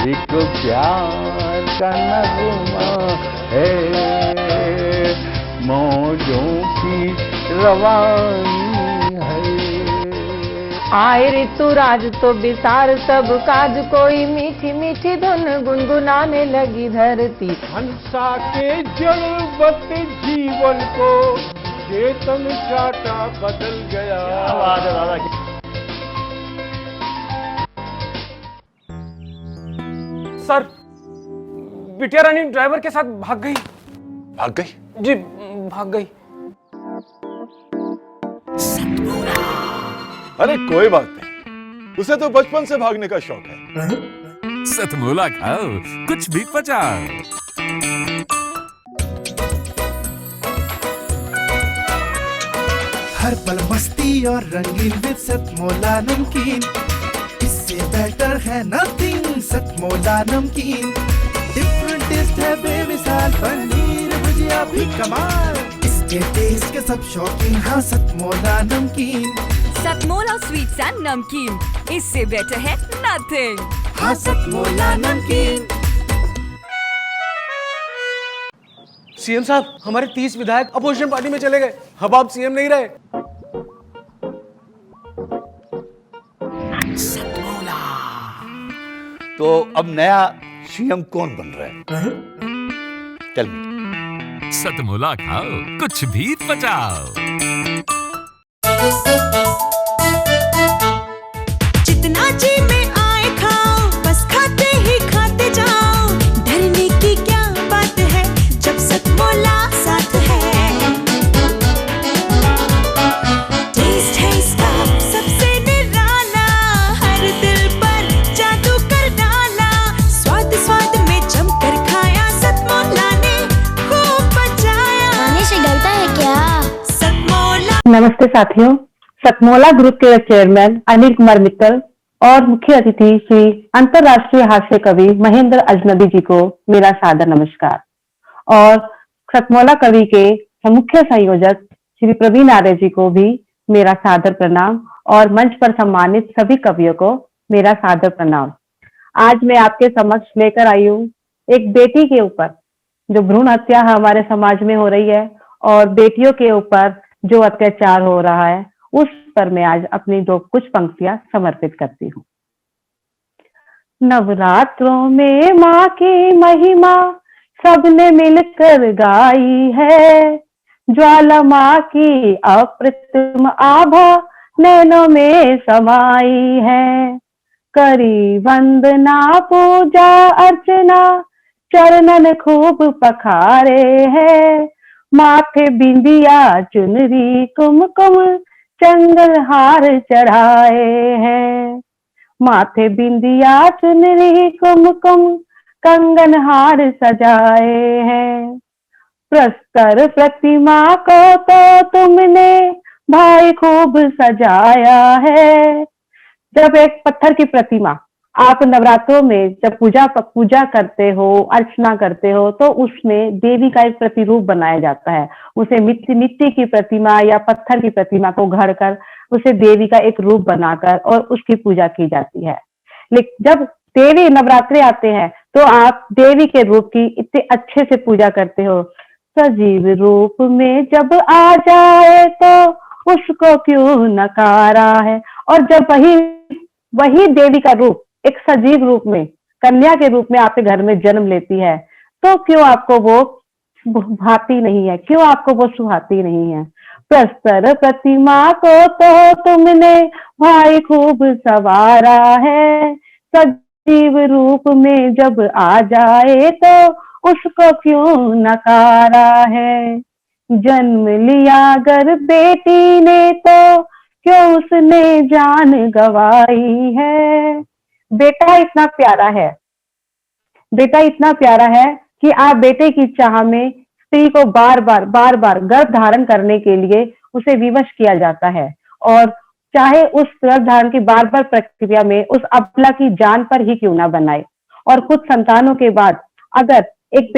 एक प्यार का नगमा है, मौजों की रवानी है। आए ऋतुराज तो बिसार सब काज, कोई मीठी मीठी धुन गुनगुनाने लगी धरती। हंसा के जड़वत जीवन को चेतन चाटा बदल गया। सर, बिटिया रानी ड्राइवर के साथ भाग गई। भाग गई? जी, भाग गई। अरे कोई बात नहीं, उसे तो बचपन से भागने का शौक है। सतमोला खाओ, कुछ भी पचाओ। हर पल मस्ती और रंगीन विद सतमोला नमकीन, इससे बेटर है नथिंग। सतमोला नमकीन डिफरेंट टेस्ट है बेमिसाल, पनीर भुजिया भी कमाल, इसके टेस्ट के सब शौकीन। हाँ सतमोला नमकीन, सतमोला स्वीट्स एंड नमकीन, इससे बेटर है नथिंग। हाँ सतमोला नमकीन। सीएम साहब, हमारे 30 विधायक अपोजिशन पार्टी में चले गए। अब आप सीएम नहीं रहे। तो अब नया सीएम कौन बन रहा है? Tell me. सतमोला खाओ, कुछ भी पचाओ। जितना जी में आए खाओ, बस खाते ही खाते जाओ। डरने की क्या बात है जब सतमोला साथ है। टेस्ट है इसका सबसे निराला, हर दिल पर जादू कर डाला। स्वाद स्वाद में जमकर खाया, सतमोला ने खूब बचाया। खाने से गलता है क्या? सतमोला। नमस्ते साथियों, सतमोला ग्रुप के चेयरमैन अनिल कुमार मित्तल और मुख्य अतिथि श्री अंतर्राष्ट्रीय हास्य कवि महेंद्र अजनबी जी को मेरा सादर नमस्कार। और सतमोला कवि के मुख्य संयोजक श्री प्रवीण आर्य जी को भी मेरा सादर प्रणाम, और मंच पर सम्मानित सभी कवियों को मेरा सादर प्रणाम। आज मैं आपके समक्ष लेकर आई हूँ एक बेटी के ऊपर जो भ्रूण हत्या हमारे समाज में हो रही है, और बेटियों के ऊपर जो अत्याचार हो रहा है, उस पर मैं आज अपनी दो कुछ पंक्तियां समर्पित करती हूँ। नवरात्रों में माँ की महिमा सबने मिलकर गाई है, ज्वाला माँ की अप्रतिम आभा नैनों में समाई है। करी वंदना पूजा अर्चना, चरणन खूब पखारे है। माथे बिंदिया चुनरी कुमकुम, चंगल हार चढ़ाए हैं। माथे बिंदिया चुनरी कुमकुम, कंगन हार सजाए हैं। प्रस्तर प्रतिमा को तो तुमने भाई खूब सजाया है। जब एक पत्थर की प्रतिमा आप नवरात्रों में जब पूजा करते हो, अर्चना करते हो, तो उसमें देवी का एक प्रतिरूप बनाया जाता है। उसे मिट्टी की प्रतिमा या पत्थर की प्रतिमा को घड़कर उसे देवी का एक रूप बनाकर और उसकी पूजा की जाती है। लेकिन जब देवी नवरात्रे आते हैं तो आप देवी के रूप की इतने अच्छे से पूजा करते हो। सजीव रूप में जब आ जाए तो उसको क्यों नकारा है। और जब वही देवी का रूप एक सजीव रूप में कन्या के रूप में आपके घर में जन्म लेती है, तो क्यों आपको वो भाती नहीं है, क्यों आपको वो सुहाती नहीं है। प्रस्तर प्रतिमा को तो तुमने भाई खूब सवारा है। सजीव रूप में जब आ जाए तो उसको क्यों नकारा है। जन्म लिया अगर बेटी ने तो क्यों उसने जान गवाई है। बेटा इतना प्यारा है, बेटा इतना प्यारा है कि आप बेटे की चाह में स्त्री को बार बार गर्भ धारण करने के लिए उसे विवश किया जाता है, और चाहे उस गर्भ धारण की बार प्रक्रिया में उस अबला की जान पर ही क्यों ना बनाए। और कुछ संतानों के बाद अगर एक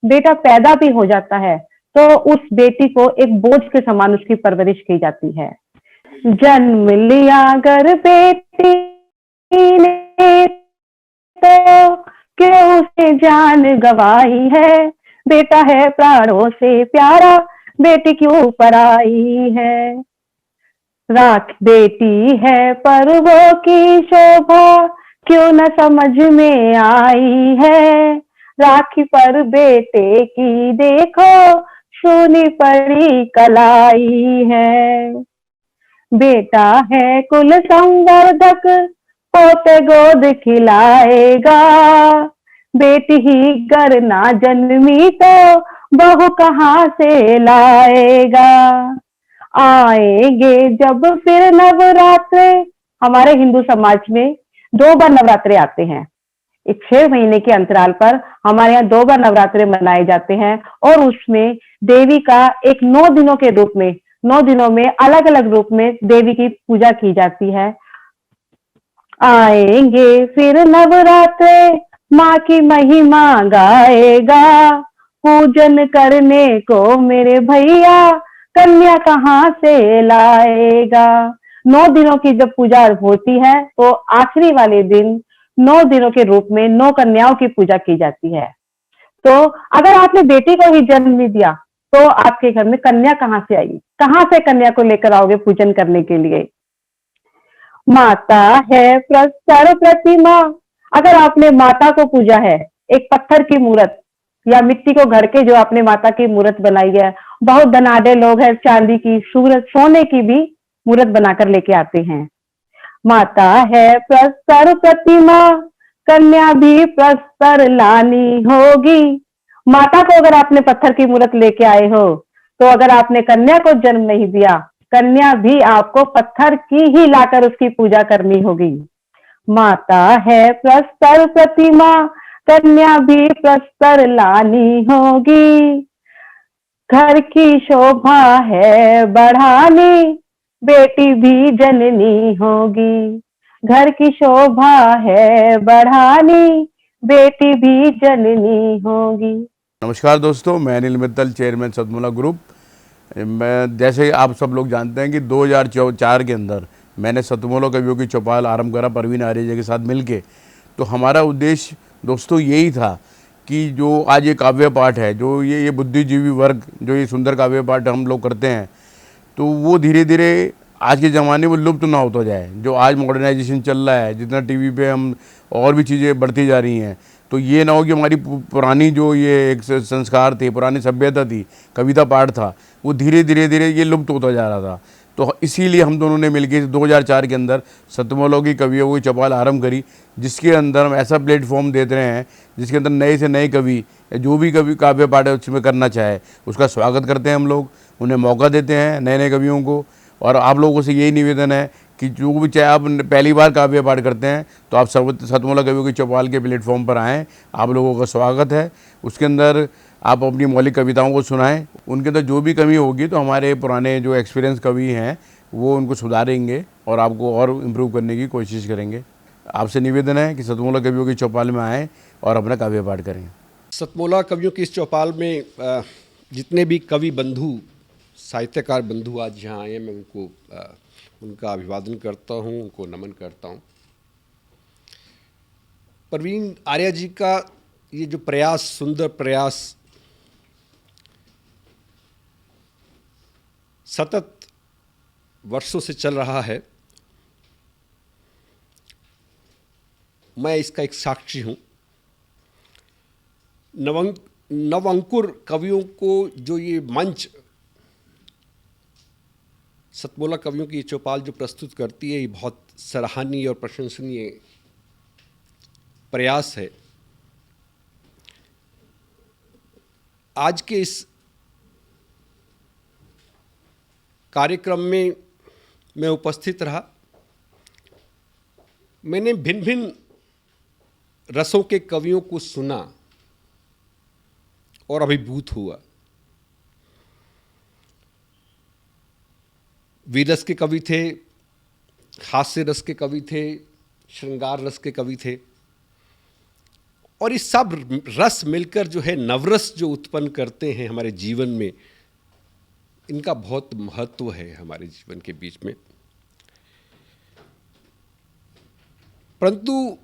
बेटा पैदा भी हो जाता है तो उस बेटी को एक बोझ के समान उसकी परवरिश की जाती है। जन्म लिया अगर बेटी ने तो जान गवाई है, बेटा है प्राणों से प्यारा, बेटी क्यों पराई है। राख बेटी है पर्वों की शोभा, क्यों न समझ में आई है। राखी पर बेटे की देखो, सूनी पड़ी कलाई है। बेटा है कुल संवर्धक, पोते गोद खिलाएगा, बेटी ही घर ना जन्मी तो बहू कहाँ से लाएगा। आएंगे जब फिर नवरात्रे, हमारे हिंदू समाज में 2 बार नवरात्रे आते हैं। एक 6 महीने के अंतराल पर हमारे यहाँ 2 बार नवरात्रे मनाए जाते हैं और उसमें देवी का एक 9 दिनों के रूप में, 9 दिनों में अलग अलग रूप में देवी की पूजा की जाती है। आएंगे फिर नवरात्रे, माँ की महिमा गाएगा, पूजन करने को मेरे भैया कन्या कहाँ से लाएगा। 9 दिनों की जब पूजा होती है तो आखिरी वाले दिन 9 दिनों के रूप में 9 कन्याओं की पूजा की जाती है। तो अगर आपने बेटी को ही जन्म नहीं दिया तो आपके घर में कन्या कहाँ से आएगी, कहाँ से कन्या को लेकर आओगे पूजन करने के लिए। माता है प्रस्तर प्रतिमा, अगर आपने माता को पूजा है, एक पत्थर की मूर्त या मिट्टी को घर के जो आपने माता की मूर्त बनाई है, बहुत धनाढ़ लोग हैं चांदी की, सूरज सोने की भी मूर्त बनाकर लेके आते हैं। माता है प्रस्तर प्रतिमा, कन्या भी प्रस्तर लानी होगी। माता को अगर आपने पत्थर की मूर्त लेके आए हो तो अगर आपने कन्या को जन्म नहीं दिया, कन्या भी आपको पत्थर की ही लाकर उसकी पूजा करनी होगी। माता है प्रस्तर प्रतिमा, कन्या भी प्रस्तर लानी होगी। घर की शोभा है बढ़ानी, बेटी भी जननी होगी। घर की शोभा है बढ़ानी, बेटी भी जननी होगी। नमस्कार दोस्तों, मैं अनिल मित्तल, चेयरमैन सतमोला ग्रुप। मैं जैसे आप सब लोग जानते हैं कि 2004 के अंदर मैंने सतमोला कवियों की चौपाल आरंभ करा परवीन आर्य के साथ मिलके। तो हमारा उद्देश्य दोस्तों यही था कि जो आज ये काव्य पाठ है, जो ये बुद्धिजीवी वर्ग जो ये सुंदर काव्य पाठ हम लोग करते हैं, तो वो धीरे धीरे आज के ज़माने में लुप्त ना होता जाए। जो आज मॉडर्नाइजेशन चल रहा है, जितना टीवी पे हम और भी चीज़ें बढ़ती जा रही हैं, तो ये ना हो कि हमारी पुरानी जो ये एक संस्कार थे, पुरानी सभ्यता थी, कविता पाठ था, वो धीरे धीरे ये लुप्त होता जा रहा था। तो इसीलिए हम दोनों ने मिलकर 2004 के अंदर सतमोला की कवियों की चौपाल आरंभ करी, जिसके अंदर हम ऐसा प्लेटफॉर्म देते रहे हैं जिसके अंदर नए से नए कवि जो भी कवि काव्य पाठ है उसमें करना चाहे उसका स्वागत करते हैं हम लोग, उन्हें मौका देते हैं नए नए कवियों को। और आप लोगों से यही निवेदन है कि जो भी चाहे आप पहली बार काव्य पाठ करते हैं तो आप सतमोला कवियों की चौपाल के प्लेटफॉर्म पर आएँ, आप लोगों का स्वागत है। उसके अंदर आप अपनी मौलिक कविताओं को सुनाएं, उनके अंदर जो भी कमी होगी तो हमारे पुराने जो एक्सपीरियंस कवि हैं वो उनको सुधारेंगे और आपको और इम्प्रूव करने की कोशिश करेंगे। आपसे निवेदन है कि सतमोला कवियों की चौपाल में आएँ और अपना काव्य पाठ करें। सतमोला कवियों की इस चौपाल में जितने भी कवि बंधु, साहित्यकार बंधु आज यहाँ आए हैं, मैं उनको उनका अभिवादन करता हूँ, उनको नमन करता हूँ। परवीन आर्य जी का ये जो प्रयास, सुंदर प्रयास, सतत वर्षों से चल रहा है, मैं इसका एक साक्षी हूँ। नवअंकुर कवियों को जो ये मंच सतमोला कवियों की चौपाल जो प्रस्तुत करती है, ये बहुत सराहनीय और प्रशंसनीय प्रयास है। आज के इस कार्यक्रम में मैं उपस्थित रहा। मैंने भिन्न भिन्न रसों के कवियों को सुना और अभिभूत हुआ। वीरस के कवि थे, हास्य रस के कवि थे, श्रृंगार रस के कवि थे, और इस सब रस मिलकर जो है नवरस जो उत्पन्न करते हैं हमारे जीवन में, इनका बहुत महत्व है हमारे जीवन के बीच में। परंतु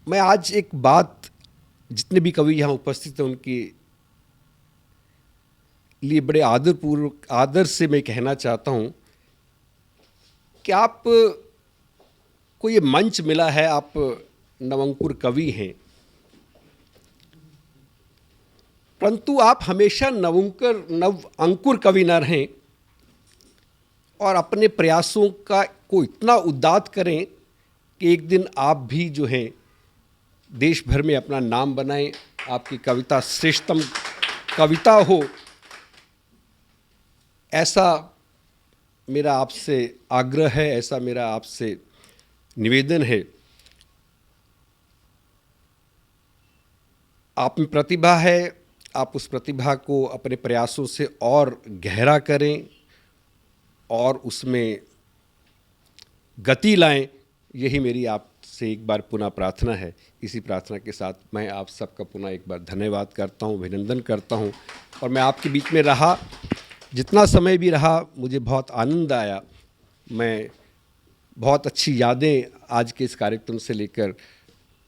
मैं आज एक बात जितने भी कवि यहाँ उपस्थित हैं उनके लिए बड़े आदर से मैं कहना चाहता हूँ कि आप को ये मंच मिला है, आप नवंकुर कवि हैं, परंतु आप हमेशा नव अंकुर कवि न रहें और अपने प्रयासों को इतना उद्दात करें कि एक दिन आप भी जो हैं देश भर में अपना नाम बनाएं, आपकी कविता श्रेष्ठतम कविता हो, ऐसा मेरा आपसे आग्रह है, ऐसा मेरा आपसे निवेदन है। आप में प्रतिभा है, आप उस प्रतिभा को अपने प्रयासों से और गहरा करें और उसमें गति लाएं, यही मेरी आपसे एक बार पुनः प्रार्थना है। इसी प्रार्थना के साथ मैं आप सबका पुनः एक बार धन्यवाद करता हूं, अभिनंदन करता हूं। और मैं आपके बीच में रहा, जितना समय भी रहा, मुझे बहुत आनंद आया। मैं बहुत अच्छी यादें आज के इस कार्यक्रम से लेकर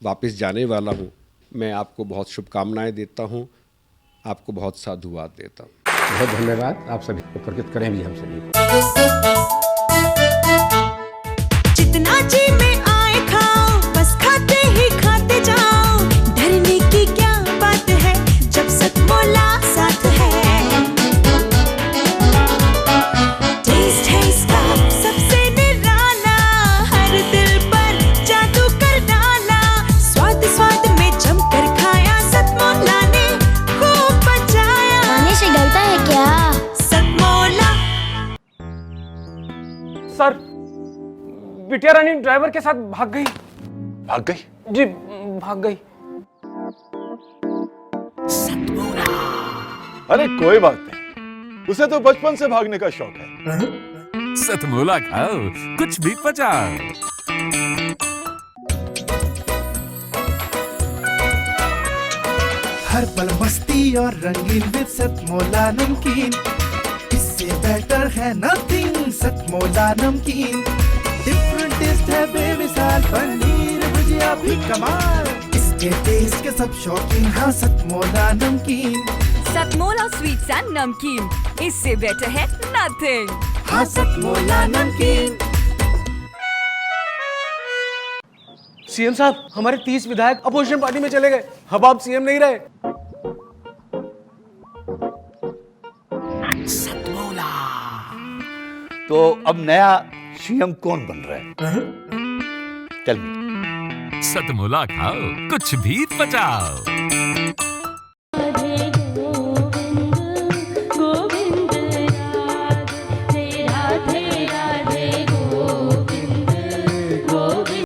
वापस जाने वाला हूं। मैं आपको बहुत शुभकामनाएं देता हूं, आपको बहुत साधुवाद देता हूं। बहुत धन्यवाद। आप सभी को प्रकृत करें भी हम सभी को। जितना जी में आए खाओ, बस खाते ही खाते जाओ। डरने की क्या बात है जब सतमोला साथ है। टेस्ट है इसका सबसे निराला, हर दिल पर जादू कर डाला। स्वाद स्वाद में जमकर खाया, सतमोला ने खूब बचाया। खाने से डरता है क्या? सतमोला। सर, बिटिया रानी ड्राइवर के साथ भाग गई। भाग गई? जी, भाग गई। अरे कोई बात नहीं, उसे तो बचपन से भागने का शौक है। सतमोला खाओ, कुछ भी पचाओ। हर पल मस्ती और रंगीन विद सतमोला नमकीन। इससे बेटर है नथिंग, सतमोला नमकीन। डिफरेंट टेस्ट है बेमिसाल, पनीर भुजिया भी कमाल। इसके टेस्ट के सब शौकीन, हाँ सतमोला नमकीन। सतमोला स्वीट्स एंड नमकीन, इससे बेटर है नथिंग। हाँ सतमोला नमकीन। सीएम साहब, हमारे 30 विधायक अपोजिशन पार्टी में चले गए। अब आप सीएम नहीं रहे। तो अब नया सीएम कौन बन रहा है? चल सतमोला खाओ, कुछ भी पचाओ।